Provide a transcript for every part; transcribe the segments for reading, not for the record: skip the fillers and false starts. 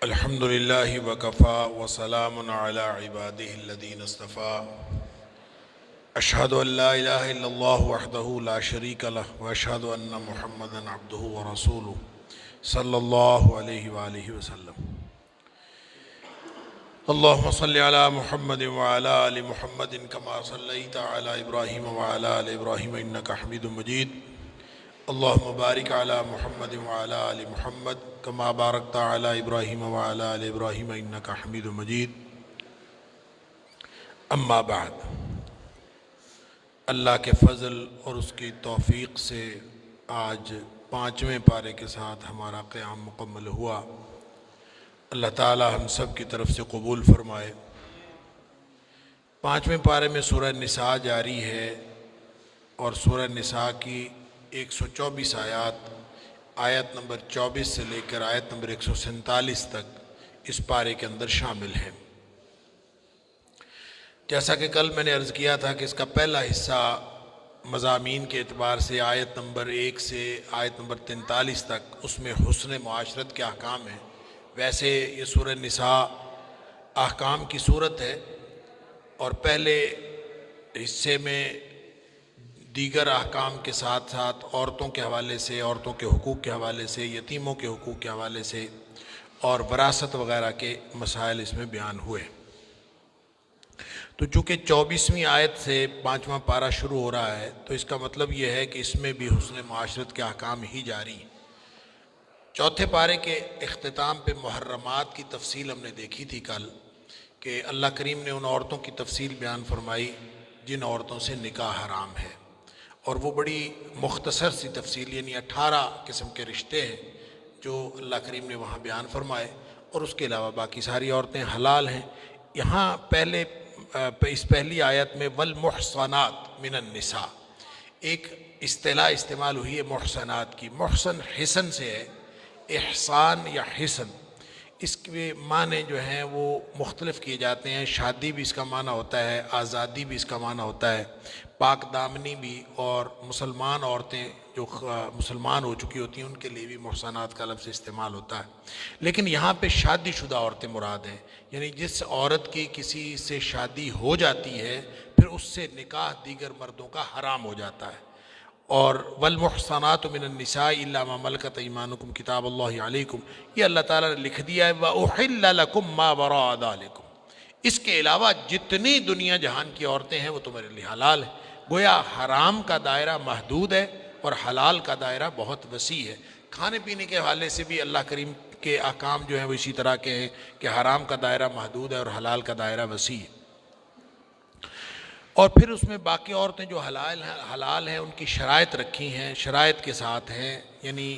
الحمد للہ وکفا وسلام علی عبادہ الذین اصطفیٰ اشہد ان لا الہ الا اللہ وحدہ لا شریک لہ واشہد ان محمدا عبدہ ورسولہ صلی اللہ علیہ وآلہ وسلم۔ اللہم صلی علی محمد وعلی آل محمد کما صلیت علی ابراہیم وعلی آل ابراہیم انک حمید مجید۔ اللہم بارک علی محمد وعلی آل محمد کما بارکت علی ابراہیم وعلی آل ابراہیم انک حمید مجید۔ اما بعد، اللہ کے فضل اور اس کی توفیق سے آج 5ویں پارے کے ساتھ ہمارا قیام مکمل ہوا۔ اللہ تعالی ہم سب کی طرف سے قبول فرمائے۔ 5ویں پارے میں سورہ نساء جاری ہے اور سورہ نساء کی 124 آیت نمبر 24 سے لے کر آیت نمبر 147 تک اس پارے کے اندر شامل ہے۔ جیسا کہ کل میں نے عرض کیا تھا کہ اس کا پہلا حصہ مضامین کے اعتبار سے آیت نمبر 1 سے آیت نمبر 43 تک اس میں حسن معاشرت کے احکام ہیں۔ ویسے یہ سورہ نساء احکام کی صورت ہے اور پہلے حصے میں دیگر احکام کے ساتھ ساتھ عورتوں کے حوالے سے، عورتوں کے حقوق کے حوالے سے، یتیموں کے حقوق کے حوالے سے اور وراثت وغیرہ کے مسائل اس میں بیان ہوئے۔ تو چونکہ 24ویں آیت سے 5واں پارہ شروع ہو رہا ہے تو اس کا مطلب یہ ہے کہ اس میں بھی حسن معاشرت کے احکام ہی جاری ہیں۔ چوتھے پارے کے اختتام پہ محرمات کی تفصیل ہم نے دیکھی تھی کل، کہ اللہ کریم نے ان عورتوں کی تفصیل بیان فرمائی جن عورتوں سے نکاح حرام ہے، اور وہ بڑی مختصر سی تفصیل، یعنی 18 قسم کے رشتے ہیں جو اللہ کریم نے وہاں بیان فرمائے، اور اس کے علاوہ باقی ساری عورتیں حلال ہیں۔ یہاں اس پہلی آیت میں والمحصنات من النساء ایک اصطلاح استعمال ہوئی ہے محسنات کی۔ محسن حسن سے ہے، احسان یا حسن، اس کے معنی جو ہیں وہ مختلف کیے جاتے ہیں۔ شادی بھی اس کا معنی ہوتا ہے، آزادی بھی اس کا معنی ہوتا ہے، پاک دامنی بھی، اور مسلمان عورتیں جو مسلمان ہو چکی ہوتی ہیں ان کے لیے بھی محسنات کا لفظ استعمال ہوتا ہے۔ لیکن یہاں پہ شادی شدہ عورتیں مراد ہیں، یعنی جس عورت کی کسی سے شادی ہو جاتی ہے پھر اس سے نکاح دیگر مردوں کا حرام ہو جاتا ہے۔ اور والمحصنات من النساء الا ما ملکت ایمانکم کتاب اللہ علیکم، یہ اللہ تعالیٰ نے لکھ دیا ہے وَأُحِلَّ لَكُم مَّا وَرَاءَ ذَلِكُم، اس کے علاوہ جتنی دنیا جہان کی عورتیں ہیں وہ تمہارے لیے حلال ہیں۔ گویا حرام کا دائرہ محدود ہے اور حلال کا دائرہ بہت وسیع ہے۔ کھانے پینے کے حوالے سے بھی اللہ کریم کے احکام جو ہیں وہ اسی طرح کے ہیں کہ حرام کا دائرہ محدود ہے اور حلال کا دائرہ وسیع ہے۔ اور پھر اس میں باقی عورتیں جو حلال ہیں ان کی شرائط رکھی ہیں، شرائط کے ساتھ ہیں، یعنی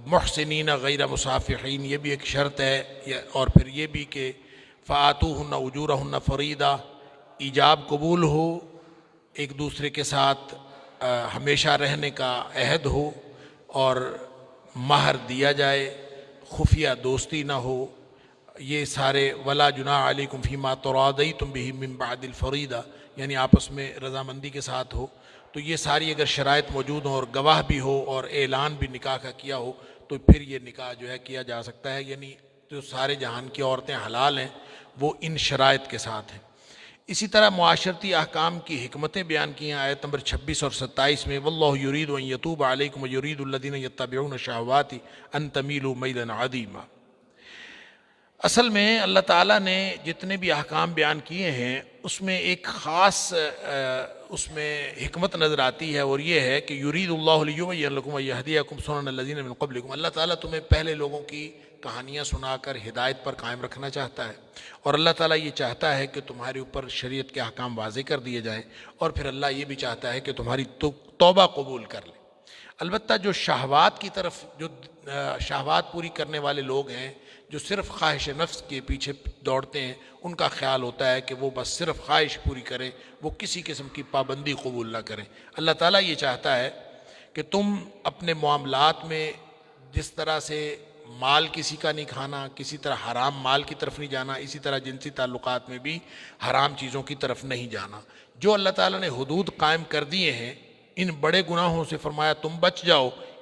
محسنین غیر مصافحین، یہ بھی ایک شرط ہے، اور پھر یہ بھی کہ فآتوہن اجورہن فریضہ، ایجاب قبول ہو، ایک دوسرے کے ساتھ ہمیشہ رہنے کا عہد ہو، اور مہر دیا جائے، خفیہ دوستی نہ ہو، یہ سارے ولا جناح علیکم فیما تراضیتم بہ من بعد الفریضہ، یعنی آپس میں رضامندی کے ساتھ ہو۔ تو یہ ساری اگر شرائط موجود ہوں اور گواہ بھی ہو اور اعلان بھی نکاح کا کیا ہو تو پھر یہ نکاح جو ہے کیا جا سکتا ہے، یعنی جو سارے جہان کی عورتیں حلال ہیں وہ ان شرائط کے ساتھ ہیں۔ اسی طرح معاشرتی احکام کی حکمتیں بیان کی ہیں آیت نمبر 26 اور 27 میں واللہ یرید ان یتوب علیکم ویرید الذین یتبعون الشہوات ان تمیلوا میلا عظیما۔ اصل میں اللہ تعالیٰ نے جتنے بھی احکام بیان کیے ہیں اس میں ایک خاص اس میں حکمت نظر آتی ہے، اور یہ ہے کہ یرید اللہ لیبین لکم ویہدیکم سنن الذین من قبلکم، اللہ تعالیٰ تمہیں پہلے لوگوں کی کہانیاں سنا کر ہدایت پر قائم رکھنا چاہتا ہے، اور اللہ تعالیٰ یہ چاہتا ہے کہ تمہارے اوپر شریعت کے احکام واضح کر دیے جائیں، اور پھر اللہ یہ بھی چاہتا ہے کہ تمہاری توبہ قبول کر لے۔ البتہ جو شہوات کی طرف، جو شہوات پوری کرنے والے لوگ ہیں، جو صرف خواہش نفس کے پیچھے دوڑتے ہیں، ان کا خیال ہوتا ہے کہ وہ بس صرف خواہش پوری کریں، وہ کسی قسم کی پابندی قبول نہ کریں۔ اللہ تعالیٰ یہ چاہتا ہے کہ تم اپنے معاملات میں جس طرح سے مال کسی کا نہیں کھانا، کسی طرح حرام مال کی طرف نہیں جانا، اسی طرح جنسی تعلقات میں بھی حرام چیزوں کی طرف نہیں جانا۔ جو اللہ تعالیٰ نے حدود قائم کر دیے ہیں ان بڑے گناہوں سے فرمایا تم بچ جاؤ،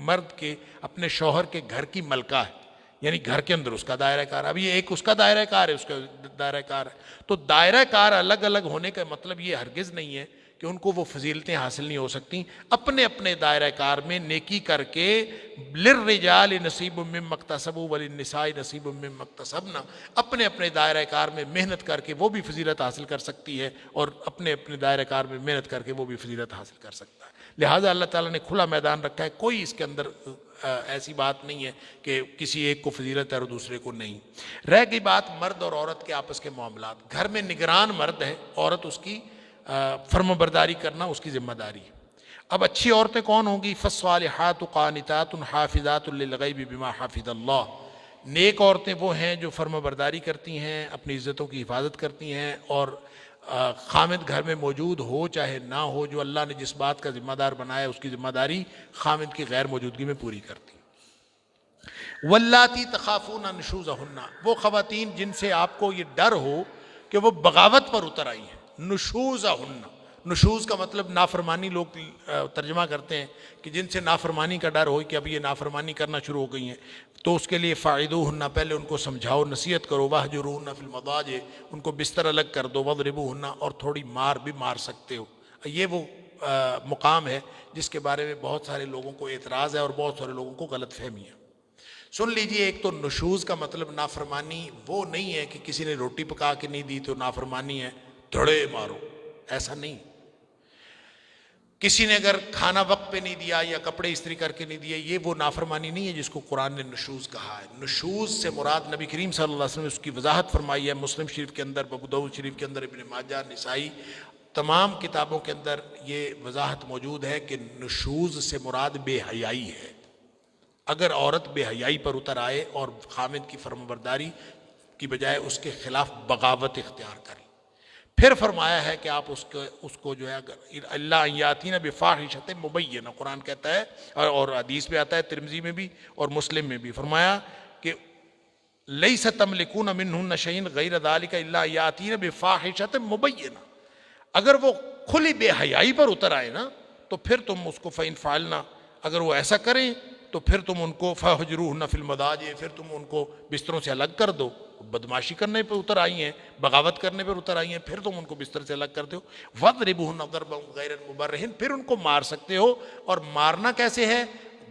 مرد کے اپنے شوہر کے گھر کی ملکہ ہے، یعنی گھر کے اندر اس کا دائرہ کار. اب یہ ایک اس کا دائرہ کار ہے، اس کا دائرہ کار ہے. تو دائرہ کار الگ الگ ہونے کا مطلب یہ ہرگز نہیں ہے کہ ان کو وہ فضیلتیں حاصل نہیں ہو سکتی. اپنے اپنے دائرہ کار میں نیکی کر کے للرجال نصیب مما اکتسبوا وللنساء نصیب مما اکتسبن، اپنے اپنے دائرہ کار میں محنت کر کے وہ بھی فضیلت حاصل کر سکتی ہے، اور اپنے اپنے دائرہ کار میں محنت کر کے وہ بھی فضیلت حاصل کر سکتا ہے. لہٰذا اللہ تعالیٰ نے کھلا میدان رکھا ہے، کوئی اس کے اندر ایسی بات نہیں ہے کہ کسی ایک کو فضیلت ہے اور دوسرے کو نہیں. رہ گئی بات مرد اور عورت کے آپس کے معاملات. گھر میں نگران مرد ہے، عورت اس کی فرم برداری کرنا اس کی ذمہ داری ہے. اب اچھی عورتیں کون ہوں گی؟ فالصالحات قانتات حافظات للغیب بما حفظ اللہ. نیک عورتیں وہ ہیں جو فرم برداری کرتی ہیں، اپنی عزتوں کی حفاظت کرتی ہیں، اور خامد گھر میں موجود ہو چاہے نہ ہو، جو اللہ نے جس بات کا ذمہ دار بنایا اس کی ذمہ داری خامد کی غیر موجودگی میں پوری کرتی. واللاتی تخافون نشوزہن، وہ خواتین جن سے آپ کو یہ ڈر ہو کہ وہ بغاوت پر اتر آئی ہیں. نشوزہن، نشوز کا مطلب نافرمانی، لوگ ترجمہ کرتے ہیں کہ جن سے نافرمانی کا ڈر ہو کہ اب یہ نافرمانی کرنا شروع ہو گئی ہیں، تو اس کے لیے فاعدوہن، پہلے ان کو سمجھاؤ، نصیحت کرو. واہجروہن فی المضاجع، ان کو بستر الگ کر دو. واضربوہن، اور تھوڑی مار بھی مار سکتے ہو. یہ وہ مقام ہے جس کے بارے میں بہت سارے لوگوں کو اعتراض ہے اور بہت سارے لوگوں کو غلط فہمی ہے. سن لیجئے، ایک تو نشوز کا مطلب نافرمانی وہ نہیں ہے کہ کسی نے روٹی پکا کے نہیں دی تو نافرمانی ہے، دھڑے مارو، ایسا نہیں. کسی نے اگر کھانا وقت پہ نہیں دیا یا کپڑے استری کر کے نہیں دیے، یہ وہ نافرمانی نہیں ہے جس کو قرآن نے نشوز کہا ہے. نشوز سے مراد نبی کریم صلی اللہ علیہ وسلم نے اس کی وضاحت فرمائی ہے. مسلم شریف کے اندر، ابو داؤد شریف کے اندر، ابن ماجہ، نسائی، تمام کتابوں کے اندر یہ وضاحت موجود ہے کہ نشوز سے مراد بے حیائی ہے. اگر عورت بے حیائی پر اتر آئے اور خامد کی فرم برداری کی بجائے اس کے خلاف بغاوت اختیار کرے. پھر فرمایا ہے کہ آپ اس کو جو ہے اللہ یاتین بفاحشۃ مبینہ، قرآن کہتا ہے اور حدیث میں آتا ہے، ترمذی میں بھی اور مسلم میں بھی، فرمایا کہ لیس تملکون منہن شیئا غیر ذلک الا یاتین بفاحشۃ مبینہ. اگر وہ کھلی بے حیائی پر اتر آئے نا تو پھر تم اس کو فإن فعلنا، اگر وہ ایسا کریں تو پھر تم ان کو فاہجروہن فی المضاجع، پھر تم ان کو بستروں سے الگ کر دو. بدماشی کرنے پہ اتر آئی ہیں، بغاوت کرنے پر اتر آئی ہیں، پھر تم ان کو بستر سے الگ کر دو. وَاضْرِبُوهُنَّ ضَرْبًا غَيْرَ مُبَرِّحٍ، پھر ان کو مار سکتے ہو. اور مارنا کیسے ہے؟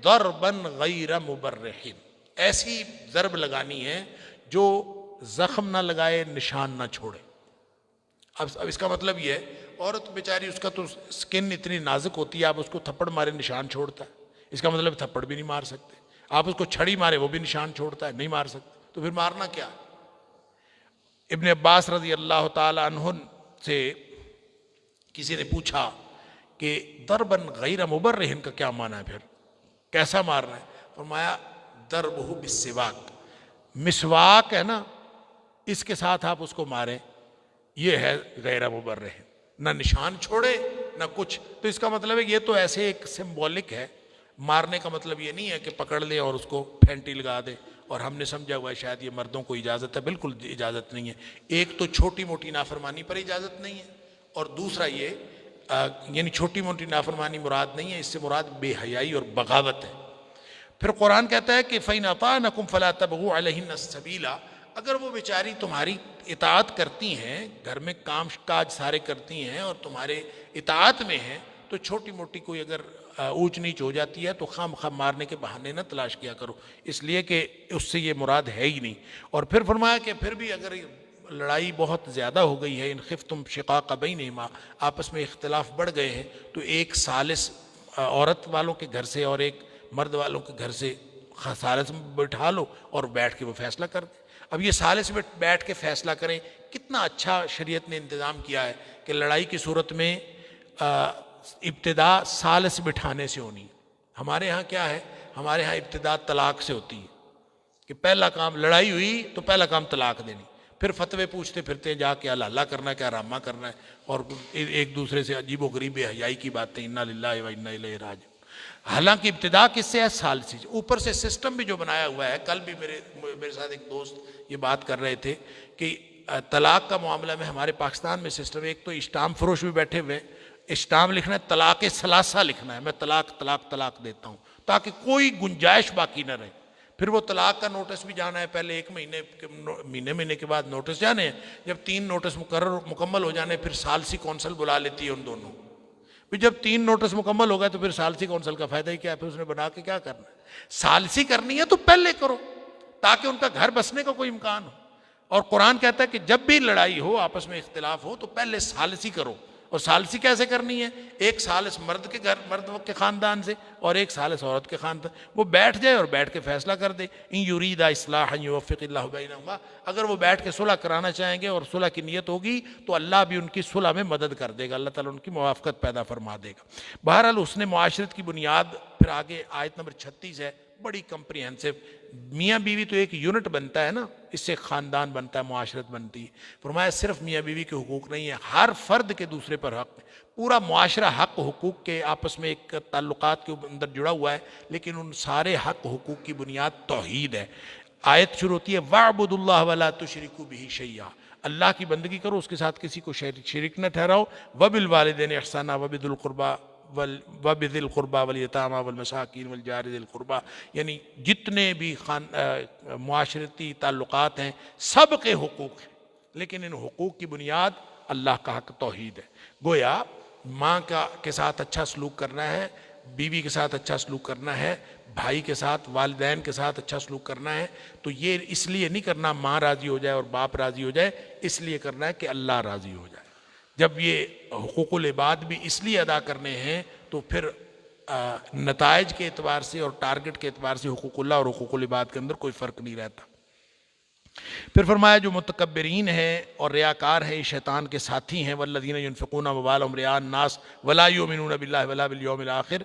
ضَرْبًا غَيْرَ مُبَرِّحٍ، ایسی ضرب لگانی ہے جو زخم نہ لگائے، نشان نہ چھوڑے. اب اس کا مطلب یہ ہے، عورت بیچاری اس کا تو سکن اتنی نازک ہوتی ہے، آپ اس کو تھپڑ مارے نشان چھوڑتا ہے. اس کا مطلب تھپڑ بھی نہیں مار سکتے. آپ اس کو چھڑی مارے وہ بھی نشان چھوڑتا ہے، نہیں مار سکتے. تو پھر مارنا کیا؟ ابن عباس رضی اللہ تعالی عنہ سے کسی نے پوچھا کہ ضرباً غیر مبرح کا کیا معنی ہے، پھر کیسا مارنا ہے؟ فرمایا ضربہ بالسواک، مسواک ہے نا، اس کے ساتھ آپ اس کو ماریں، یہ ہے غیر مبرح، نہ نشان چھوڑے نہ کچھ. تو اس کا مطلب ہے یہ تو ایسے ایک سمبولک ہے. مارنے کا مطلب یہ نہیں ہے کہ پکڑ لے اور اس کو پھینٹی لگا دے، اور ہم نے سمجھا ہوا ہے شاید یہ مردوں کو اجازت ہے. بالکل اجازت نہیں ہے. ایک تو چھوٹی موٹی نافرمانی پر اجازت نہیں ہے، اور دوسرا یہ یعنی چھوٹی موٹی نافرمانی مراد نہیں ہے، اس سے مراد بے حیائی اور بغاوت ہے. پھر قرآن کہتا ہے کہ فَإِنْ أَطَعْنَكُمْ فَلَا تَبْغُوا عَلَيْهِنَّ السَّبِيلَ، اگر وہ بیچاری تمہاری اطاعت کرتی ہیں، گھر میں کام کاج سارے کرتی ہیں اور تمہارے اطاعت میں ہیں، تو چھوٹی موٹی کوئی اگر اونچ نیچ ہو جاتی ہے تو خام مارنے کے بہانے نہ تلاش کیا کرو، اس لیے کہ اس سے یہ مراد ہے ہی نہیں. اور پھر فرمایا کہ پھر بھی اگر لڑائی بہت زیادہ ہو گئی ہے، ان خفتم شقاق بینہما، آپس میں اختلاف بڑھ گئے ہیں، تو ایک ثالث عورت والوں کے گھر سے اور ایک مرد والوں کے گھر سے ثالث میں بٹھا لو اور بیٹھ کے وہ فیصلہ کر دیں. اب یہ ثالث میں بیٹھ کے فیصلہ کریں، کتنا اچھا شریعت نے انتظام کیا ہے کہ لڑائی کی صورت میں ابتدا ثالث بٹھانے سے ہونی. ہمارے ہاں کیا ہے؟ ہمارے ہاں ابتدا طلاق سے ہوتی ہے کہ پہلا کام، لڑائی ہوئی تو پہلا کام طلاق دینی، پھر فتوے پوچھتے پھرتے ہیں جا کے اللہ کرنا ہے، کیا رامہ کرنا ہے، اور ایک دوسرے سے عجیب و غریب حیائی کی باتیں، انا للہ و انا الیہ راجعون. حالانکہ ابتدا کس سے ہے؟ ثالثی سے. اوپر سے سسٹم بھی جو بنایا ہوا ہے، کل بھی میرے ساتھ ایک دوست یہ بات کر رہے تھے کہ طلاق کا معاملہ میں ہمارے پاکستان میں سسٹم، ایک تو اسٹام فروش بھی بیٹھے ہوئے، اسٹامپ لکھنا ہے طلاق ثلاثہ لکھنا ہے، میں طلاق طلاق طلاق دیتا ہوں، تاکہ کوئی گنجائش باقی نہ رہے۔ پھر وہ طلاق کا نوٹس بھی جانا ہے، پہلے ایک مہینے کے بعد نوٹس جانے ہیں، جب 3 نوٹس مکمل ہو جانے پھر ثالثی کونسل بلا لیتی ہے ان دونوں۔ پھر جب 3 نوٹس مکمل ہو گئے تو پھر ثالثی کونسل کا فائدہ ہی کیا ہے، پھر اس نے بنا کے کیا کرنا ہے؟ ثالثی کرنی ہے تو پہلے کرو تاکہ ان کا گھر بسنے کا کوئی امکان ہو۔ اور قرآن کہتا ہے کہ جب بھی لڑائی ہو، آپس میں اختلاف ہو، تو پہلے ثالثی کرو۔ اور ثالثی کیسے کرنی ہے؟ ایک ثالث مرد کے خاندان سے اور ایک ثالث عورت کے خاندان، وہ بیٹھ جائے اور بیٹھ کے فیصلہ کر دے۔ ان یرید اصلاحا یوفق اللہ بینہما، اگر وہ بیٹھ کے صلح کرانا چاہیں گے اور صلح کی نیت ہوگی تو اللہ بھی ان کی صلح میں مدد کر دے گا، اللہ تعالیٰ ان کی موافقت پیدا فرما دے گا۔ بہرحال حسن معاشرت کی بنیاد پھر آگے آیت نمبر 36 ہے، بڑی کمپریہنسو۔ میاں بیوی تو ایک یونٹ بنتا ہے نا، اس سے خاندان بنتا ہے، معاشرت بنتی ہے۔ فرمایا صرف میاں بیوی کے حقوق نہیں ہے، ہر فرد کے دوسرے پر حق ہے۔ پورا معاشرہ حق حقوق کے آپس میں ایک تعلقات کے اندر جڑا ہوا ہے، لیکن ان سارے حق حقوق کی بنیاد توحید ہے۔ آیت شروع ہوتی ہے وَاعْبُدُوا اللَّهَ وَلَا تُشْرِكُوا بِهِ شَيْئًا، اللہ کی بندگی کرو، اس کے ساتھ کسی کو شریک نہ ٹھہراؤ۔ وَبِالْوَالِدَيْنِ إِحْسَانًا وَبِذِي الْقُرْبَىٰ وَبِذِي الْقُرْبَىٰ وَالْيَتَامَىٰ وَالْمَسَاكِينِ وَالْجَارِ ذِي الْقُرْبَىٰ، یعنی جتنے بھی معاشرتی تعلقات ہیں سب کے حقوق ہیں، لیکن ان حقوق کی بنیاد اللہ کا حق توحید ہے۔ گویا ماں کے ساتھ اچھا سلوک کرنا ہے، بیوی کے ساتھ اچھا سلوک کرنا ہے، بھائی کے ساتھ، والدین کے ساتھ اچھا سلوک کرنا ہے، تو یہ اس لیے نہیں کرنا ماں راضی ہو جائے اور باپ راضی ہو جائے، اس لیے کرنا ہے کہ اللہ راضی ہو جائے۔ جب یہ حقوق العباد بھی اس لیے ادا کرنے ہیں تو پھر نتائج کے اعتبار سے اور ٹارگٹ کے اعتبار سے حقوق اللہ اور حقوق العباد کے اندر کوئی فرق نہیں رہتا۔ پھر فرمایا جو متکبرین ہیں اور ریاکار ہیں، شیطان کے ساتھی ہیں، والذین ينفقون اموالهم رئاء الناس ولا يؤمنون باللہ ولا بالیوم الآخر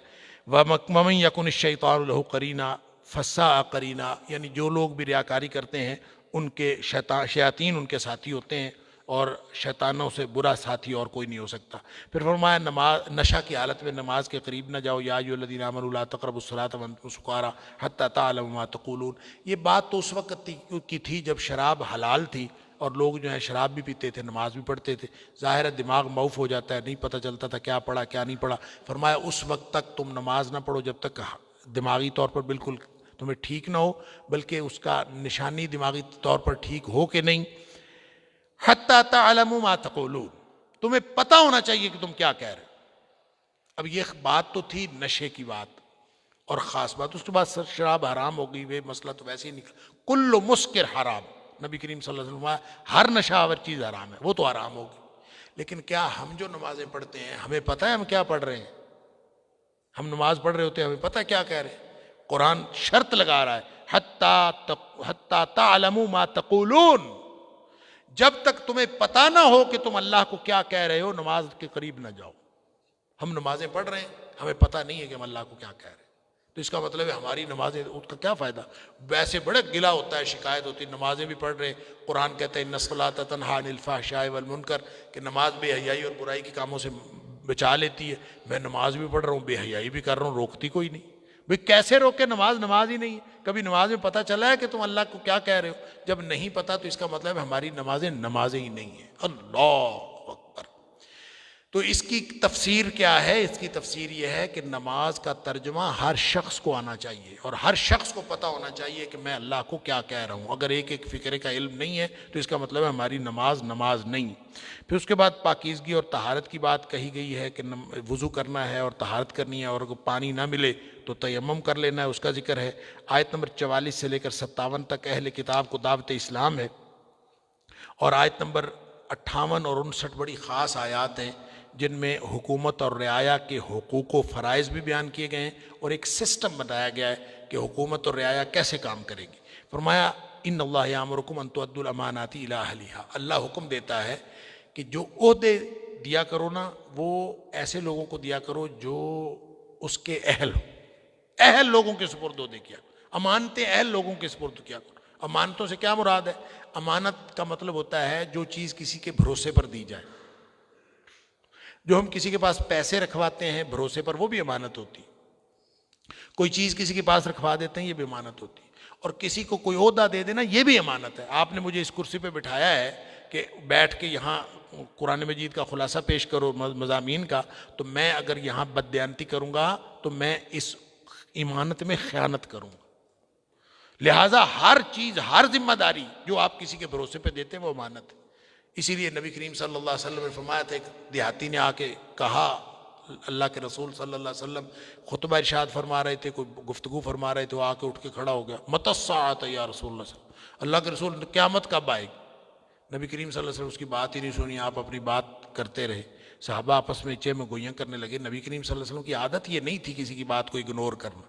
ومن یکن الشیطان له قرینا فساء قرینا، یعنی جو لوگ بھی ریاکاری کرتے ہیں ان کے شیاطین ان کے ساتھی ہوتے ہیں، اور شیطانوں سے برا ساتھی اور کوئی نہیں ہو سکتا۔ پھر فرمایا نشہ کی حالت میں نماز کے قریب نہ جاؤ، یا ایھا الذین آمنوا لا تقربوا الصلاۃ وانتم سکارى حتی تعلموا ما تقولون۔ یہ بات تو اس وقت کی تھی جب شراب حلال تھی اور لوگ جو ہیں شراب بھی پیتے تھے، نماز بھی پڑھتے تھے، ظاہر ہے دماغ معوف ہو جاتا ہے، نہیں پتہ چلتا تھا کیا پڑھا کیا نہیں پڑھا۔ فرمایا اس وقت تک تم نماز نہ پڑھو جب تک دماغی طور پر بالکل تمہیں ٹھیک نہ ہو، بلکہ اس کا نشانی دماغی طور پر ٹھیک ہو کہ نہیں، حتی تعلموا ما تقولون، تمہیں پتہ ہونا چاہیے کہ تم کیا کہہ رہے ہو۔ اب یہ بات تو تھی نشے کی بات اور خاص بات، اس کے بعد شراب حرام ہو گئی، وہ مسئلہ تو ویسے ہی نکلا، کل مسکر حرام، نبی کریم صلی اللہ علیہ وسلم ہر نشہ آور چیز حرام ہے، وہ تو حرام ہوگی۔ لیکن کیا ہم جو نمازیں پڑھتے ہیں ہمیں پتہ ہے ہم کیا پڑھ رہے ہیں؟ ہم نماز پڑھ رہے ہوتے ہیں، ہمیں پتہ ہے کیا کہہ رہے ہیں؟ قرآن شرط لگا رہا ہے حتی تعلموا ما تقولون، جب تک تمہیں پتہ نہ ہو کہ تم اللہ کو کیا کہہ رہے ہو نماز کے قریب نہ جاؤ۔ ہم نمازیں پڑھ رہے ہیں، ہمیں پتہ نہیں ہے کہ ہم اللہ کو کیا کہہ رہے ہیں، تو اس کا مطلب ہے ہماری نمازیں، اس کا کیا فائدہ؟ ویسے بڑے گلہ ہوتا ہے، شکایت ہوتی ہے، نمازیں بھی پڑھ رہے ہیں، قرآن کہتا ہے ان الصلاۃ تنہی عن الفحشاء والمنکر، کہ نماز بے حیائی اور برائی کے کاموں سے بچا لیتی ہے۔ میں نماز بھی پڑھ رہا ہوں، بے حیائی بھی کر رہا ہوں، روکتی کوئی نہیں۔ بھئی کیسے روکے؟ نماز ہی نہیں ہے۔ کبھی نماز میں پتہ چلا ہے کہ تم اللہ کو کیا کہہ رہے ہو؟ جب نہیں پتہ تو اس کا مطلب ہے ہماری نمازیں ہی نہیں ہیں۔ اللہ اکبر۔ تو اس کی تفسیر کیا ہے؟ اس کی تفسیر یہ ہے کہ نماز کا ترجمہ ہر شخص کو آنا چاہیے اور ہر شخص کو پتہ ہونا چاہیے کہ میں اللہ کو کیا کہہ رہا ہوں۔ اگر ایک فقرے کا علم نہیں ہے تو اس کا مطلب ہے ہماری نماز نہیں۔ پھر اس کے بعد پاکیزگی اور طہارت کی بات کہی گئی ہے کہ وضو کرنا ہے اور طہارت کرنی ہے، اور اگر پانی نہ ملے تو تیمم کر لینا ہے، اس کا ذکر ہے۔ آیت نمبر 44 سے لے کر 57 تک اہل کتاب کو دعوت اسلام ہے، اور آیت نمبر 58 اور 59 بڑی خاص آیات ہیں جن میں حکومت اور رعایا کے حقوق و فرائض بھی بیان کیے گئے ہیں، اور ایک سسٹم بتایا گیا ہے کہ حکومت اور رعایا کیسے کام کرے گی۔ فرمایا ان اللہ یامرکم ان تؤدوا الامانات الی اہلھا، اللہ حکم دیتا ہے کہ جو عہدے دیا کرو نا وہ ایسے لوگوں کو دیا کرو جو اس کے اہل ہو، اہل لوگوں کے سپرد عہدے کیا کرو، امانتیں اہل لوگوں کے سپرد کیا کرو۔ امانتوں سے کیا مراد ہے؟ امانت کا مطلب ہوتا ہے جو چیز کسی کے بھروسے پر دی جائے۔ جو ہم کسی کے پاس پیسے رکھواتے ہیں بھروسے پر، وہ بھی امانت ہوتی۔ کوئی چیز کسی کے پاس رکھوا دیتے ہیں، یہ بھی امانت ہوتی۔ اور کسی کو کوئی عہدہ دے دینا، یہ بھی امانت ہے۔ آپ نے مجھے اس کرسی پہ بٹھایا ہے کہ بیٹھ کے یہاں قرآن مجید کا خلاصہ پیش کرو مضامین کا، تو میں اگر یہاں بددیانتی کروں گا تو میں اس امانت میں خیانت کروں گا۔ لہٰذا ہر چیز، ہر ذمہ داری جو آپ کسی کے بھروسے پہ دیتے ہیں وہ امانت ہے۔ اسی لیے نبی کریم صلی اللہ علیہ وسلم نے فرمایا تھا، ایک دیہاتی نے آ کے کہا، اللہ کے رسول صلی اللہ علیہ وسلم خطبہ ارشاد فرما رہے تھے، کوئی گفتگو فرما رہے تھے، وہ آ کے اٹھ کے کھڑا ہو گیا، متی الساعۃ یا رسول اللہ صلی اللہ علیہ وسلم، اللہ کے رسول قیامت کب آئے گی؟ نبی کریم صلی اللہ علیہ وسلم اس کی بات ہی نہیں سنی، آپ اپنی بات کرتے رہے۔ صحابہ آپس میں چے میں گوئیاں کرنے لگے۔ نبی کریم صلی اللہ علیہ وسلم کی عادت یہ نہیں تھی کسی کی بات کو اگنور کرنا۔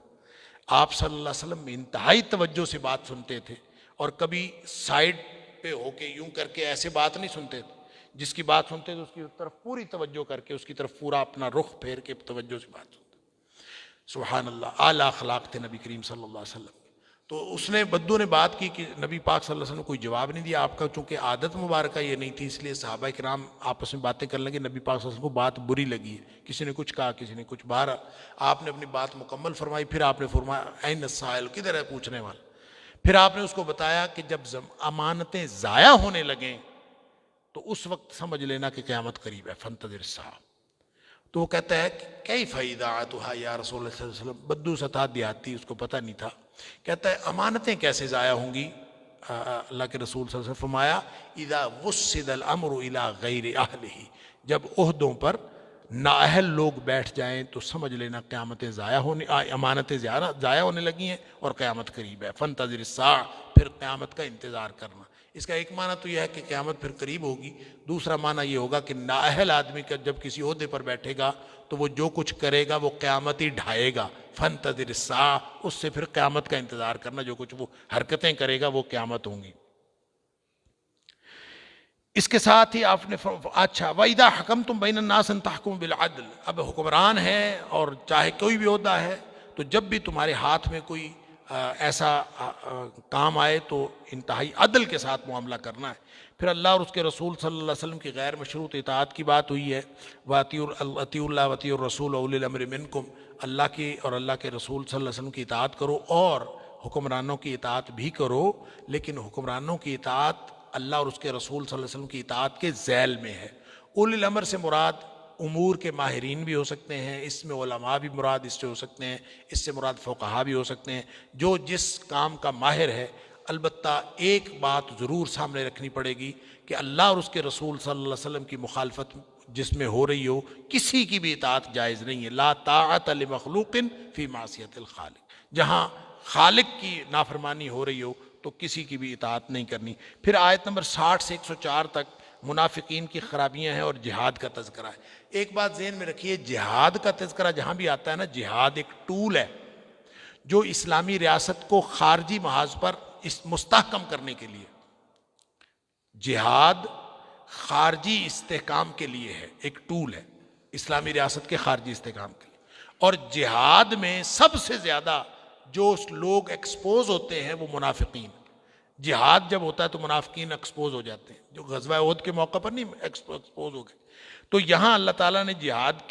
آپ صلی اللہ علیہ وسلم انتہائی توجہ سے بات سنتے تھے، اور کبھی سائڈ پہ ہو کے یوں کر کے ایسے بات نہیں سنتے تھے۔ جس کی بات سنتے تھے اس کی طرف پوری توجہ کر کے، اس کی طرف پورا اپنا رخ پھیر کے توجہ سے بات سنتے۔ سبحان اللہ، اعلیٰ اخلاق تھے نبی کریم صلی اللہ علیہ وسلم۔ تو اس نے بدو نے بات کی کہ نبی پاک صلی اللہ علیہ وسلم نے کوئی جواب نہیں دیا۔ آپ کا چونکہ عادت مبارکہ یہ نہیں تھی، اس لیے صحابہ کرام آپس میں باتیں کرنے لگے۔ نبی پاک صلی اللہ علیہ وسلم کو بات بری لگی ہے، کسی نے کچھ کہا، کسی نے کچھ، بہرحال آپ نے اپنی بات مکمل فرمائی۔ پھر آپ نے فرمایا این السائل، کدھر ہے پوچھنے والا؟ پھر آپ نے اس کو بتایا کہ جب امانتیں ضائع ہونے لگیں تو اس وقت سمجھ لینا کہ قیامت قریب ہے، فانتظر الساعۃ۔ تو وہ کہتا ہے کہ کیف اذاعتھا یا رسول اللہ صلی اللہ علیہ وسلم، بدو ستا دیہاتی، اس کو پتہ نہیں تھا۔ کہتا ہے امانتیں کیسے ضائع ہوں گی؟ اللہ کے رسول صلی اللہ علیہ وسلم فرمایا اذا وسد الامر الى غیر اہلہ، جب عہدوں پر نااہل لوگ بیٹھ جائیں تو سمجھ لینا قیامتیں امانتیں ضائع ہونے لگی ہیں اور قیامت قریب ہے، فانتظر الساعۃ، پھر قیامت کا انتظار کرنا۔ اس کا ایک معنی تو یہ ہے کہ قیامت پھر قریب ہوگی، دوسرا معنی یہ ہوگا کہ نااہل آدمی کا جب کسی عہدے پر بیٹھے گا تو وہ جو کچھ کرے گا وہ قیامت ہی ڈھائے گا، فانتظر الساعۃ، اس سے پھر قیامت کا انتظار کرنا، جو کچھ وہ حرکتیں کرے گا وہ قیامت ہوں گی۔ اس کے ساتھ ہی آپ نے اچھا وَإِذَا حَكَمْتُمْ بَيْنَ النَّاسِ أَن تَحْكُمُوا بِالْعَدْلِ، اب حکمران ہے اور چاہے کوئی بھی عہدہ ہے، تو جب بھی تمہارے ہاتھ میں کوئی ایسا کام آئے تو انتہائی عدل کے ساتھ معاملہ کرنا ہے۔ پھر اللہ اور اس کے رسول صلی اللہ علیہ وسلم کی غیر مشروط اطاعت کی بات ہوئی ہے، وَأَطِيعُوا اللَّهَ وَأَطِيعُوا الرَّسُولَ وَأُولِي الْأَمْرِ مِنكُمْ، اللہ کی اور اللہ کے رسول صلی اللہ علیہ وسلم کی اطاعت کرو اور حکمرانوں کی اطاعت بھی کرو، لیکن حکمرانوں کی اطاعت اللہ اور اس کے رسول صلی اللہ علیہ وسلم کی اطاعت کے ذیل میں ہے۔ اولی الامر سے مراد امور کے ماہرین بھی ہو سکتے ہیں، اس میں علماء بھی مراد اس سے ہو سکتے ہیں، اس سے مراد فقہا بھی ہو سکتے ہیں، جو جس کام کا ماہر ہے۔ البتہ ایک بات ضرور سامنے رکھنی پڑے گی کہ اللہ اور اس کے رسول صلی اللہ علیہ وسلم کی مخالفت جس میں ہو رہی ہو، کسی کی بھی اطاعت جائز نہیں ہے۔ لا طاعت لمخلوق فی معصیت الخالق، جہاں خالق کی نافرمانی ہو رہی ہو تو کسی کی بھی اطاعت نہیں کرنی۔ پھر آیت نمبر 60 سے 104 تک منافقین کی خرابیاں ہیں اور جہاد کا تذکرہ ہے۔ ایک بات ذہن میں رکھیے، جہاد کا تذکرہ جہاں بھی آتا ہے نا، جہاد ایک ٹول ہے جو اسلامی ریاست کو خارجی محاذ پر مستحکم کرنے کے لیے، جہاد خارجی استحکام کے لیے ہے، ایک ٹول ہے اسلامی ریاست کے خارجی استحکام کے لیے۔ اور جہاد میں سب سے زیادہ جو لوگ ایکسپوز ہوتے ہیں وہ منافقین۔ جہاد جب ہوتا ہے تو منافقین ایکسپوز ہو جاتے ہیں، جو غزوہ احد کے موقع پر نہیں ایکسپوز ہو گئے۔ تو یہاں اللہ تعالیٰ نے جہاد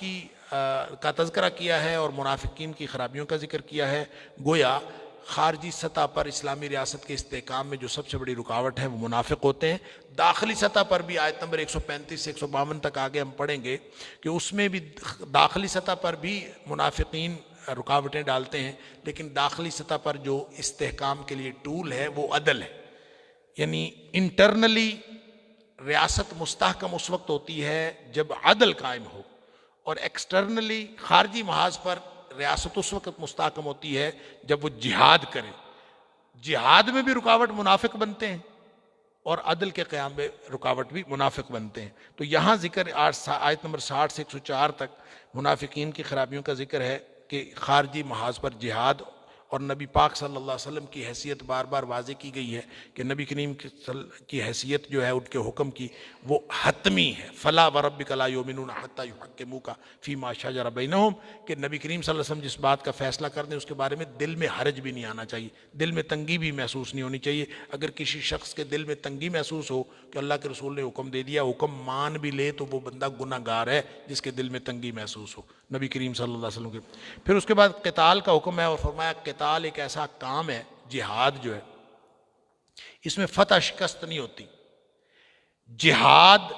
کا تذکرہ کیا ہے اور منافقین کی خرابیوں کا ذکر کیا ہے۔ گویا خارجی سطح پر اسلامی ریاست کے استحکام میں جو سب سے بڑی رکاوٹ ہے وہ منافق ہوتے ہیں۔ داخلی سطح پر بھی آیت نمبر 135 سے 152 تک آگے ہم پڑھیں گے کہ اس میں بھی داخلی سطح پر بھی منافقین رکاوٹیں ڈالتے ہیں، لیکن داخلی سطح پر جو استحکام کے لیے ٹول ہے وہ عدل ہے۔ یعنی انٹرنلی ریاست مستحکم اس وقت ہوتی ہے جب عدل قائم ہو، اور ایکسٹرنلی خارجی محاذ پر ریاست اس وقت مستحکم ہوتی ہے جب وہ جہاد کرے۔ جہاد میں بھی رکاوٹ منافق بنتے ہیں اور عدل کے قیام میں رکاوٹ بھی منافق بنتے ہیں۔ تو یہاں ذکر آیت نمبر 60 سے 104 تک منافقین کی خرابیوں کا ذکر ہے کہ خارجی محاذ پر جہاد، اور نبی پاک صلی اللہ علیہ وسلم کی حیثیت بار بار واضح کی گئی ہے کہ نبی کریم کی حیثیت جو ہے ان کے حکم کی وہ حتمی ہے۔ فلا وربک لا یؤمنون حتی یحکموک فیما شجر بینہم، کہ نبی کریم صلی اللہ علیہ وسلم جس بات کا فیصلہ کر دیں اس کے بارے میں دل میں حرج بھی نہیں آنا چاہیے، دل میں تنگی بھی محسوس نہیں ہونی چاہیے۔ اگر کسی شخص کے دل میں تنگی محسوس ہو کہ اللہ کے رسول نے حکم دے دیا، حکم مان بھی لے، تو وہ بندہ گناہ گار ہے جس کے دل میں تنگی محسوس ہو نبی کریم صلی اللہ علیہ وسلم کے۔ پھر اس کے بعد قتال کا حکم ہے، اور فرمایا قتال ایک ایسا کام ہے، جہاد جو ہے اس میں فتح شکست نہیں ہوتی۔ جہاد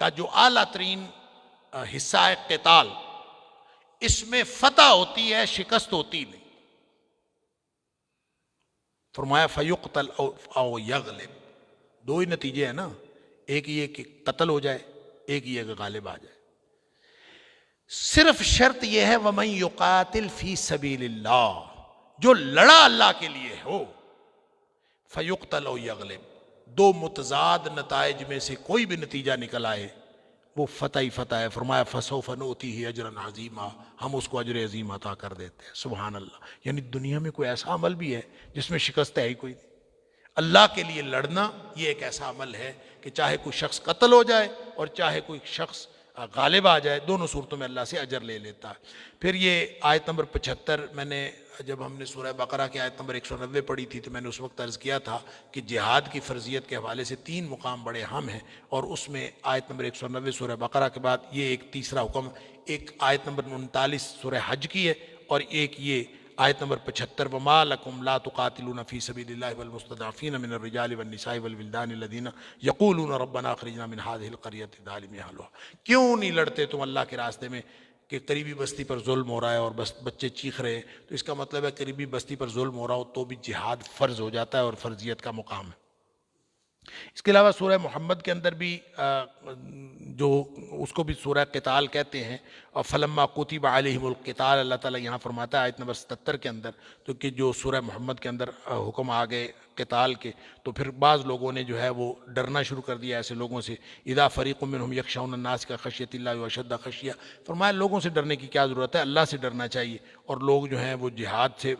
کا جو اعلیٰ ترین حصہ ہے قتال، اس میں فتح ہوتی ہے، شکست ہوتی نہیں۔ فرمایا فیقتل او یغلب، دو ہی نتیجے ہیں نا، ایک یہ کہ قتل ہو جائے، ایک یہ کہ غالب آ جائے۔ صرف شرط یہ ہے وَمَن يُقَاتِلْ فِي سَبِيلِ اللَّهِ، جو لڑا اللہ کے لیے ہو، فَيُقْتَلْ أَوْ يَغْلِبْ، دو متضاد نتائج میں سے کوئی بھی نتیجہ نکل آئے وہ فتح ہی فتح ہے۔ فرمایا فَسَوْفَ نُؤْتِيهِ أَجْرًا عَظِيمًا، ہم اس کو اجر عظیم عطا کر دیتے ہیں۔ سبحان اللہ، یعنی دنیا میں کوئی ایسا عمل بھی ہے جس میں شکست ہے ہی کوئی نہیں۔ اللہ کے لیے لڑنا یہ ایک ایسا عمل ہے کہ چاہے کوئی شخص قتل ہو جائے اور چاہے کوئی شخص غالب آ جائے، دونوں صورتوں میں اللہ سے اجر لے لیتا ہے۔ پھر یہ آیت نمبر 75، میں نے جب ہم نے سورہ بقرہ کی آیت نمبر 190 پڑھی تھی تو میں نے اس وقت عرض کیا تھا کہ جہاد کی فرضیت کے حوالے سے 3 مقام بڑے اہم ہیں، اور اس میں آیت نمبر 190 سورہ بقرہ کے بعد یہ ایک تیسرا حکم، ایک آیت نمبر 39 سورہ حج کی ہے، اور ایک یہ آیت نمبر 75 وَمَا لَكُمْ لَا تُقَاتِلُونَ فِي سَبِيلِ اللَّهِ وَالْمُسْتَضْعَفِينَ مِنَ الرِّجَالِ وَالنِّسَاءِ وَالْوِلْدَانِ الَّذِينَ يَقُولُونَ رَبَّنَا أَخْرِجْنَا مِنْ هَٰذِهِ الْقَرْيَةِ الظَّالِمِ أَهْلُهَا، کیوں نہیں لڑتے تم اللہ کے راستے میں کہ قریبی بستی پر ظلم ہو رہا ہے اور بچے چیخ رہے ہیں؟ تو اس کا مطلب ہے قریبی بستی پر ظلم ہو رہا ہو تو بھی جہاد فرض ہو جاتا ہے اور فرضیت کا مقام ہے۔ اس کے علاوہ سورہ محمد کے اندر بھی جو اس کو بھی سورہ قتال کہتے ہیں، اور فلما کتب علیہم القتال، اللہ تعالیٰ یہاں فرماتا ہے آیت نمبر 77 کے اندر، تو کہ جو سورہ محمد کے اندر حکم آ گئے قتال کے، تو پھر بعض لوگوں نے جو ہے وہ ڈرنا شروع کر دیا ایسے لوگوں سے۔ اذا فریق منہم یخشون الناس کا خشیۃ اللہ واشد خشیہ، فرمایا لوگوں سے ڈرنے کی کیا ضرورت ہے، اللہ سے ڈرنا چاہیے۔ اور لوگ جو ہیں وہ جہاد سے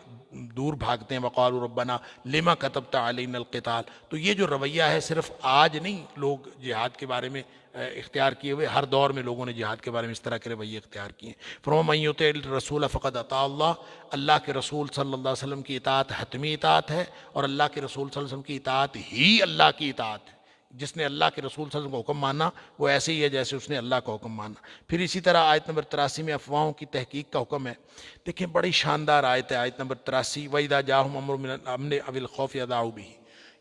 دور بھاگتے ہیں، وقالوا ربنا لما كتبت علینا القتال۔ تو یہ جو رویہ ہے صرف آج نہیں لوگ جہاد کے بارے میں اختیار کیے ہوئے، ہر دور میں لوگوں نے جہاد کے بارے میں اس طرح کے رویے اختیار کیے ہیں۔ فرمایا من یطع الرسول فقد اطاع اللہ، اللہ کے رسول صلی اللہ علیہ وسلم کی اطاعت حتمی اطاعت ہے، اور اللہ کے رسول صلی اللہ علیہ وسلم کی اطاعت ہی اللہ کی اطاعت ہے۔ جس نے اللہ کے رسول صلی اللہ علیہ وسلم کو حکم مانا وہ ایسے ہی ہے جیسے اس نے اللہ کا حکم مانا۔ پھر اسی طرح آیت نمبر 83 میں افواہوں کی تحقیق کا حکم ہے۔ دیکھیں بڑی شاندار آیت ہے، آیت نمبر 83 وَإِذَا جَاءَهُمْ أَمْرٌ مِّنَ الْأَمْنِ أَوِ الْخَوْفِ أَذَاعُوا بِهِ۔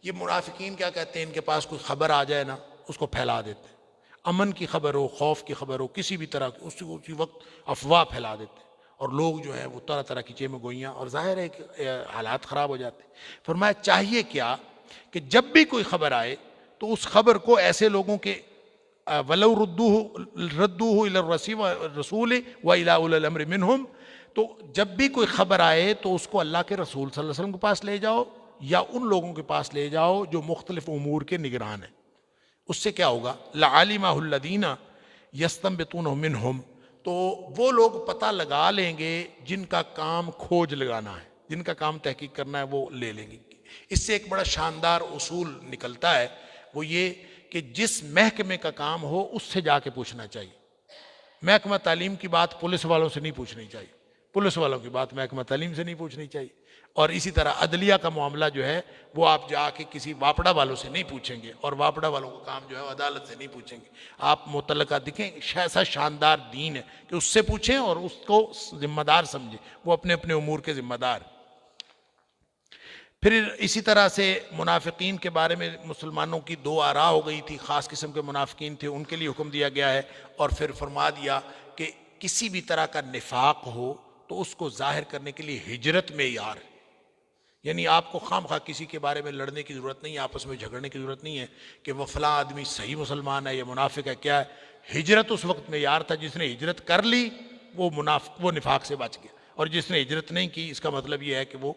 یہ منافقین کیا کہتے ہیں، ان کے پاس کوئی خبر آ جائے نا اس کو پھیلا دیتے ہیں، امن کی خبر ہو، خوف کی خبر ہو، کسی بھی طرح کی اسی وقت افواہ پھیلا دیتے ہیں، اور لوگ جو ہیں وہ طرح طرح کی چیمیں گوئیاں، اور ظاہر ہے کہ حالات خراب ہو جاتے ہیں۔ فرمایا چاہیے کیا کہ جب بھی کوئی خبر آئے تو اس خبر کو ایسے لوگوں کے وَلَوْ رَدُّوهُ إِلَى الرَّسُولِ وَإِلَىٰ أُولِي الْأَمْرِ مِنْهُمْ، تو جب بھی کوئی خبر آئے تو اس کو اللہ کے رسول صلی اللہ علیہ وسلم کے پاس لے جاؤ یا ان لوگوں کے پاس لے جاؤ جو مختلف امور کے نگران ہیں۔ اس سے کیا ہوگا، لَعَلِمَهُ الَّذِينَ يَسْتَنبِطُونَهُ مِنْهُمْ، تو وہ لوگ پتہ لگا لیں گے جن کا کام کھوج لگانا ہے، جن کا کام تحقیق کرنا ہے وہ لے لیں گے۔ اس سے ایک بڑا شاندار اصول نکلتا ہے، وہ یہ کہ جس محکمے کا کام ہو اس سے جا کے پوچھنا چاہیے۔ محکمہ تعلیم کی بات پولیس والوں سے نہیں پوچھنی چاہیے، پولیس والوں کی بات محکمہ تعلیم سے نہیں پوچھنی چاہیے، اور اسی طرح عدلیہ کا معاملہ جو ہے وہ آپ جا کے کسی واپڑا والوں سے نہیں پوچھیں گے، اور واپڑا والوں کا کام جو ہے عدالت سے نہیں پوچھیں گے۔ آپ متعلقہ دکھیں ایسا شاندار دین ہے کہ اس سے پوچھیں اور اس کو ذمہ دار سمجھیں، وہ اپنے اپنے امور کے ذمہ دار۔ پھر اسی طرح سے منافقین کے بارے میں مسلمانوں کی 2 آراء ہو گئی تھی، خاص قسم کے منافقین تھے ان کے لیے حکم دیا گیا ہے، اور پھر فرما دیا کہ کسی بھی طرح کا نفاق ہو تو اس کو ظاہر کرنے کے لیے ہجرت معیار ہے، یعنی آپ کو خام خواہ کسی کے بارے میں لڑنے کی ضرورت نہیں ہے، آپس میں جھگڑنے کی ضرورت نہیں ہے کہ وہ فلاں آدمی صحیح مسلمان ہے یا منافق ہے، کیا ہے، ہجرت اس وقت معیار تھا، جس نے ہجرت کر لی وہ نفاق سے بچ گیا، اور جس نے ہجرت نہیں کی اس کا مطلب یہ ہے کہ وہ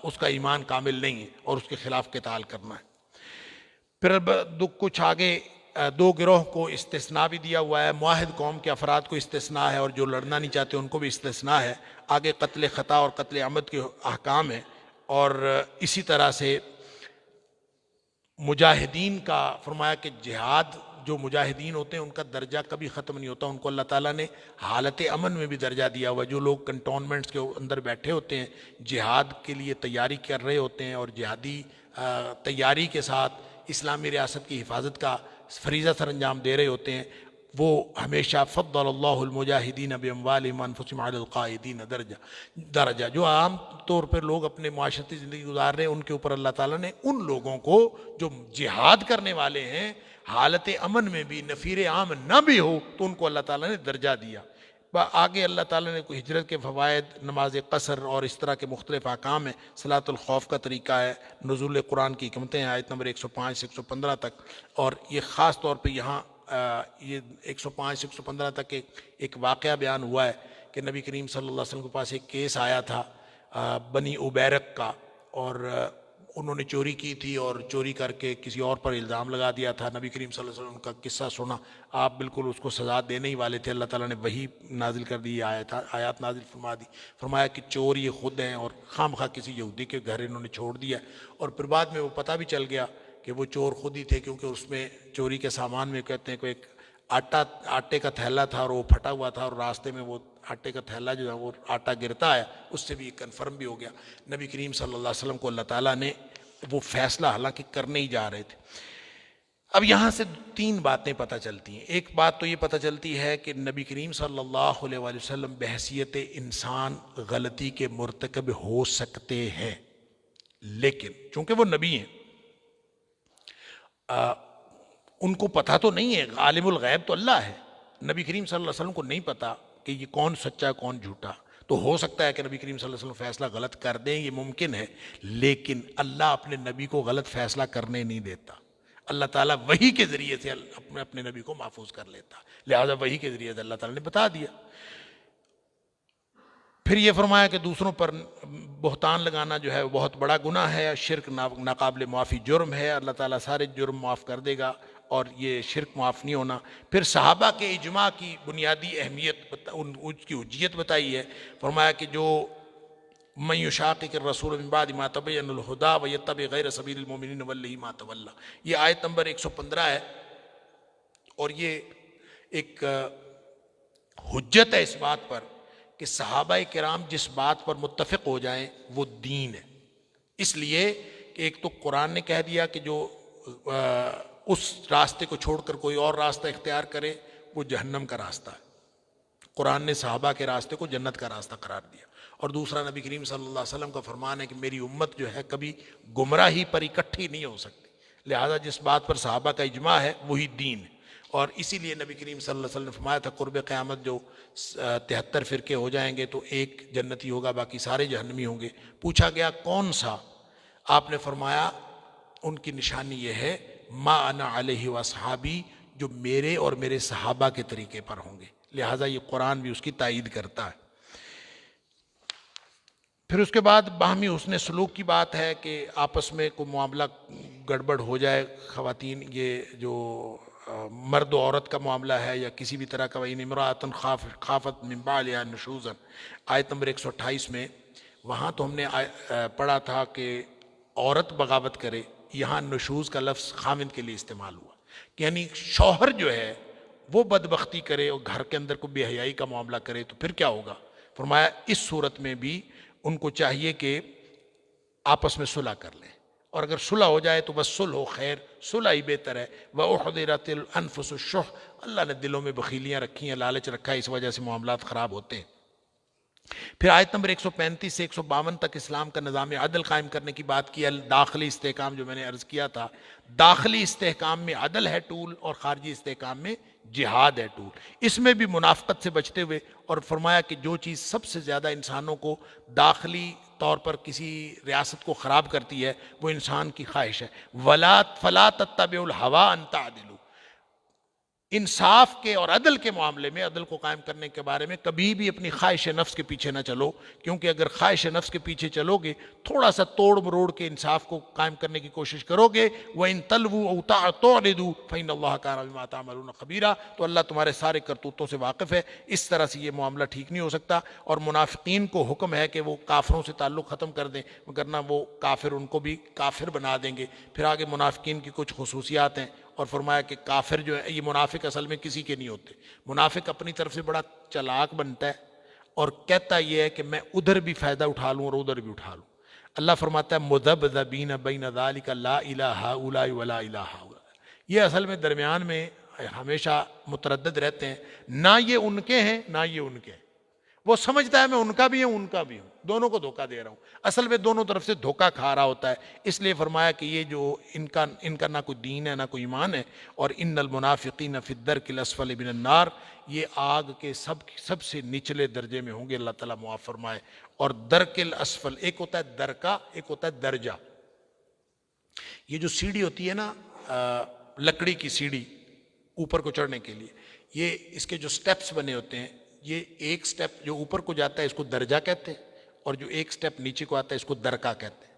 اس کا ایمان کامل نہیں ہے اور اس کے خلاف قتال کرنا ہے۔ پھر کچھ آگے 2 گروہ کو استثناء بھی دیا ہوا ہے، معاہد قوم کے افراد کو استثناء ہے اور جو لڑنا نہیں چاہتے ان کو بھی استثناء ہے۔ آگے قتل خطا اور قتل عمد کے احکام ہیں، اور اسی طرح سے مجاہدین کا فرمایا کہ جہاد جو مجاہدین ہوتے ہیں ان کا درجہ کبھی ختم نہیں ہوتا، ان کو اللہ تعالیٰ نے حالت امن میں بھی درجہ دیا ہوا ہے۔ جو لوگ کنٹونمنٹس کے اندر بیٹھے ہوتے ہیں، جہاد کے لیے تیاری کر رہے ہوتے ہیں اور جہادی تیاری کے ساتھ اسلامی ریاست کی حفاظت کا فریضہ سر انجام دے رہے ہوتے ہیں، وہ ہمیشہ فضل اللہ المجاہدین باموالہم وانفسہم علی القاعدین درجہ، جو عام طور پر لوگ اپنے معاشرتی زندگی گزار رہے ہیں ان کے اوپر اللہ تعالیٰ نے ان لوگوں کو جو جہاد کرنے والے ہیں حالت امن میں بھی نفیر عام نہ بھی ہو تو ان کو اللہ تعالیٰ نے درجہ دیا۔ آگے اللہ تعالیٰ نے کوئی ہجرت کے فوائد، نماز قصر اور اس طرح کے مختلف احکام ہیں، صلاۃ الخوف کا طریقہ ہے، نزول قرآن کی حکمتیں ہیں آیت نمبر 105 سے 115 تک، اور یہ خاص طور پہ یہاں یہ 105 سے 115 تک ایک واقعہ بیان ہوا ہے کہ نبی کریم صلی اللہ علیہ وسلم کے پاس ایک کیس آیا تھا بنی عبیرق کا، اور انہوں نے چوری کی تھی اور چوری کر کے کسی اور پر الزام لگا دیا تھا۔ نبی کریم صلی اللہ علیہ وسلم کا قصہ سنا، آپ بالکل اس کو سزا دینے ہی والے تھے، اللہ تعالیٰ نے وہی نازل کر دی، آیات نازل فرما دی، فرمایا کہ چور یہ خود ہیں اور خام خواہ کسی یہودی کے گھر انہوں نے چھوڑ دیا، اور پھر بعد میں وہ پتہ بھی چل گیا کہ وہ چور خود ہی تھے، کیونکہ اس میں چوری کے سامان میں کہتے ہیں کوئی ایک آٹے کا تھیلا تھا اور وہ پھٹا ہوا تھا، اور راستے میں وہ آٹے کا تھیلا جو ہے وہ آٹا گرتا ہے، اس سے بھی یہ کنفرم بھی ہو گیا۔ نبی کریم صلی اللہ علیہ وسلم کو اللہ تعالیٰ نے وہ فیصلہ حالانکہ کرنے ہی جا رہے تھے۔ اب یہاں سے 3 باتیں پتہ چلتی ہیں۔ ایک بات تو یہ پتہ چلتی ہے کہ نبی کریم صلی اللہ علیہ وآلہ وسلم بحیثیت انسان غلطی کے مرتکب ہو سکتے ہیں، لیکن چونکہ وہ نبی ہیں ان کو پتہ تو نہیں ہے، عالم الغیب تو اللہ ہے، نبی کریم صلی اللہ علیہ وسلم کو نہیں پتہ کہ یہ کون سچا ہے کون جھوٹا، تو ہو سکتا ہے کہ نبی کریم صلی اللہ علیہ وسلم فیصلہ غلط کر دیں، یہ ممکن ہے، لیکن اللہ اپنے نبی کو غلط فیصلہ کرنے نہیں دیتا، اللہ تعالیٰ وحی کے ذریعے سے اپنے نبی کو محفوظ کر لیتا، لہذا وحی کے ذریعے سے اللہ تعالیٰ نے بتا دیا۔ پھر یہ فرمایا کہ دوسروں پر بہتان لگانا جو ہے بہت بڑا گناہ ہے، شرک ناقابل معافی جرم ہے، اللہ تعالیٰ سارے جرم معاف کر دے گا اور یہ شرک معاف نہیں ہونا۔ پھر صحابہ کے اجماع کی بنیادی اہمیت ان کی حجیت بتائی ہے، فرمایا کہ جو من یشاقق الرسول من بعد ما تبین الہدی ویتبع غیر سبیل المؤمنین نولہ ما تولی، یہ آیت نمبر 115 ہے، اور یہ ایک حجت ہے اس بات پر کہ صحابہ کرام جس بات پر متفق ہو جائیں وہ دین ہے، اس لیے کہ ایک تو قرآن نے کہہ دیا کہ جو اس راستے کو چھوڑ کر کوئی اور راستہ اختیار کرے وہ جہنم کا راستہ ہے، قرآن نے صحابہ کے راستے کو جنت کا راستہ قرار دیا، اور دوسرا نبی کریم صلی اللہ علیہ وسلم کا فرمان ہے کہ میری امت جو ہے کبھی گمراہی پر اکٹھی نہیں ہو سکتی، لہذا جس بات پر صحابہ کا اجماع ہے وہی دین ہے، اور اسی لیے نبی کریم صلی اللہ علیہ وسلم نے فرمایا تھا قرب قیامت جو 73 فرقے ہو جائیں گے تو ایک جنتی ہوگا باقی سارے جہنمی ہوں گے۔ پوچھا گیا کون سا؟ آپ نے فرمایا ان کی نشانی یہ ہے ما انا علیہ واصحابی، جو میرے اور میرے صحابہ کے طریقے پر ہوں گے، لہٰذا یہ قرآن بھی اس کی تائید کرتا ہے۔ پھر اس کے بعد باہمی حسن سلوک کی بات ہے کہ آپس میں کوئی معاملہ گڑبڑ ہو جائے، خواتین یہ جو مرد و عورت کا معاملہ ہے یا کسی بھی طرح کا، وَإِنِ امْرَأَةٌ خَافَتْ مِنْ بَعْلِهَا نُشُوزًا، آیت نمبر 128 میں، وہاں تو ہم نے پڑھا تھا کہ عورت بغاوت کرے، یہاں نشوز کا لفظ خاوند کے لیے استعمال ہوا، کہ یعنی شوہر جو ہے وہ بدبختی کرے اور گھر کے اندر کوئی بے حیائی کا معاملہ کرے تو پھر کیا ہوگا؟ فرمایا اس صورت میں بھی ان کو چاہیے کہ آپس میں صلح کر لیں، اور اگر صلح ہو جائے تو بس صلح خیر، صلح ہی بہتر ہے۔ وَأُحْضِرَتِ الْأَنفُسُ الشُّحَّ، اللہ نے دلوں میں بخیلیاں رکھی ہیں، لالچ رکھا ہے، اس وجہ سے معاملات خراب ہوتے ہیں۔ پھر آیت نمبر 135 سے 152 تک اسلام کا نظام عدل قائم کرنے کی بات کی، داخلی استحکام جو میں نے عرض کیا تھا، داخلی استحکام میں عدل ہے ٹول اور خارجی استحکام میں جہاد ہے ٹول، اس میں بھی منافقت سے بچتے ہوئے، اور فرمایا کہ جو چیز سب سے زیادہ انسانوں کو داخلی طور پر کسی ریاست کو خراب کرتی ہے وہ انسان کی خواہش ہے، فَلَا تَتَّبِعُوا الْهَوَىٰ أَن تَعْدِلُوا، انصاف کے اور عدل کے معاملے میں، عدل کو قائم کرنے کے بارے میں کبھی بھی اپنی خواہش نفس کے پیچھے نہ چلو، کیونکہ اگر خواہش نفس کے پیچھے چلو گے، تھوڑا سا توڑ مروڑ کے انصاف کو قائم کرنے کی کوشش کرو گے، وَإِن تَلْوُوا أَوْ تُعْرِضُوا فَإِنَّ اللَّهَ كَانَ بِمَا تَعْمَلُونَ خَبِيرًا، تو اللہ تمہارے سارے کرتوتوں سے واقف ہے، اس طرح سے یہ معاملہ ٹھیک نہیں ہو سکتا، اور منافقین کو حکم ہے کہ وہ کافروں سے تعلق ختم کر دیں، ورنہ وہ کافر ان کو بھی کافر بنا دیں گے۔ پھر آگے منافقین کی کچھ خصوصیات ہیں، اور فرمایا کہ کافر جو ہے، یہ منافق اصل میں کسی کے نہیں ہوتے، منافق اپنی طرف سے بڑا چلاک بنتا ہے اور کہتا یہ ہے کہ میں ادھر بھی فائدہ اٹھا لوں اور ادھر بھی اٹھا لوں۔ اللہ فرماتا ہے مذبذبین بین ذالک لا الہ ہؤلاء ولا الہ ہؤلاء، یہ اصل میں درمیان میں ہمیشہ متردد رہتے ہیں، نہ یہ ان کے ہیں نہ یہ ان کے ہیں، وہ سمجھتا ہے میں ان کا بھی ہوں ان کا بھی ہوں، دونوں کو دھوکہ دے رہا ہوں، اصل میں دونوں طرف سے دھوکہ کھا رہا ہوتا ہے۔ اس لیے فرمایا کہ یہ جو ان کا نہ کوئی دین ہے نہ کوئی ایمان ہے، اور ان المنافقین فی الدرک الاسفل من النار، یہ آگ کے سب سے نچلے درجے میں ہوں گے، اللہ تعالیٰ معاف فرمائے۔ اور درک الاسفل، ایک ہوتا ہے درکا، ایک ہوتا ہے درجہ۔ یہ جو سیڑھی ہوتی ہے نا، لکڑی کی سیڑھی اوپر کو چڑھنے کے لیے، یہ اس کے جو سٹیپس بنے ہوتے ہیں، یہ ایک سٹیپ جو اوپر کو جاتا ہے اس کو درجہ کہتے ہیں، اور جو ایک سٹیپ نیچے کو آتا ہے اس کو درکا کہتے ہیں۔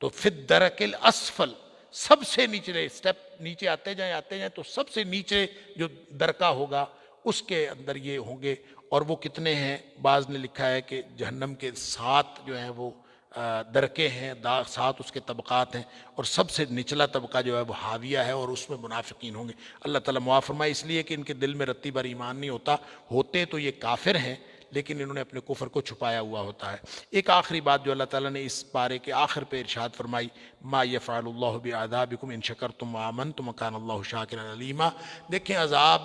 تو فی الدرک الاسفل، سب سے نیچے سٹیپ نیچے آتے جائیں تو سب سے نیچے جو درکا ہوگا اس کے اندر یہ ہوں گے۔ اور وہ کتنے ہیں؟ بعض نے لکھا ہے کہ جہنم کے 7 جو ہیں وہ درکے ہیں، 7 اس کے طبقات ہیں، اور سب سے نچلا طبقہ جو ہے وہ حاویہ ہے، اور اس میں منافقین ہوں گے۔ اللہ تعالیٰ معاف فرمائے۔ اس لیے کہ ان کے دل میں رتی بھر ایمان نہیں ہوتے تو یہ کافر ہیں، لیکن انہوں نے اپنے کفر کو چھپایا ہوا ہوتا ہے۔ ایک آخری بات جو اللہ تعالیٰ نے اس پارے کے آخر پہ ارشاد فرمائی، ما یفعل اللہ بعذابکم ان شکرتم وآمنتم وکان اللہ شاکرا علیما۔ دیکھیں، عذاب،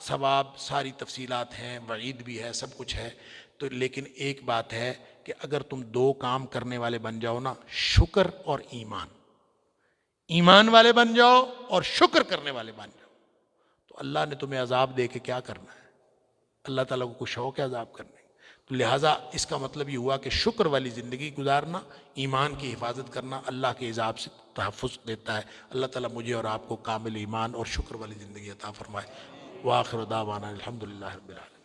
ثواب، ساری تفصیلات ہیں، وعید بھی ہے، سب کچھ ہے، تو لیکن ایک بات ہے کہ اگر تم 2 کام کرنے والے بن جاؤ نا، شکر اور ایمان والے بن جاؤ اور شکر کرنے والے بن جاؤ، تو اللہ نے تمہیں عذاب دے کے کیا کرنا ہے؟ اللہ تعالیٰ کو کچھ شوق ہے عذاب کرنے کا؟ تو لہٰذا اس کا مطلب یہ ہوا کہ شکر والی زندگی گزارنا، ایمان کی حفاظت کرنا اللہ کے عذاب سے تحفظ دیتا ہے۔ اللہ تعالیٰ مجھے اور آپ کو کامل ایمان اور شکر والی زندگی عطا فرمائے۔ وآخر دعوانا الحمدللہ رب العالمین۔